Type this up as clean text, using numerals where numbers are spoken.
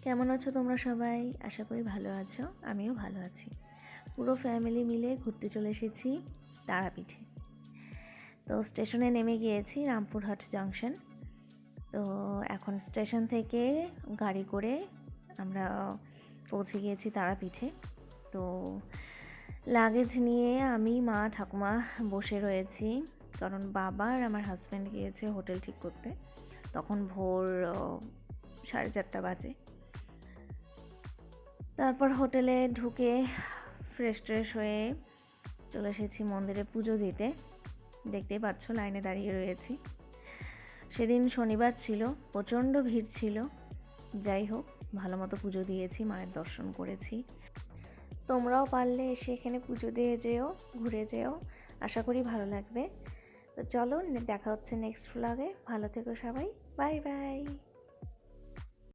কেমন আছো তোমরা সবাই? আশা করি ভালো আছো, আমিও ভালো আছি। পুরো ফ্যামিলি মিলে ঘুরতে চলে এসেছি তারাপীঠে। তো স্টেশনে নেমে গিয়েছি রামপুরহাট জাংশন। তো এখন স্টেশন থেকে গাড়ি করে আমরা পৌঁছে গিয়েছি তারাপীঠে। তো লাগেজ নিয়ে আমি, মা, ঠাকুমা বসে রয়েছি, কারণ বাবা আর আমার হাজব্যান্ড গিয়েছে হোটেল ঠিক করতে। তখন ভোর 4:30 বাজে। তারপর হোটেলে ঢুকে ফ্রেশ হয়ে চলে এসেছি মন্দিরে পুজো দিতে। দেখতেই পাচ্ছ লাইনে দাঁড়িয়ে রয়েছি। সেদিন শনিবার ছিল, প্রচণ্ড ভিড় ছিল। যাই হোক, ভালো মতো পুজো দিয়েছি, মায়ের দর্শন করেছি। তোমরাও পারলে এসে এখানে পুজো দিয়ে যেও, ঘুরে যেও, আশা করি ভালো লাগবে। তো চলো, দেখা হচ্ছে নেক্সট ভ্লগে। ভালো থেকো সবাই, বাই বাই।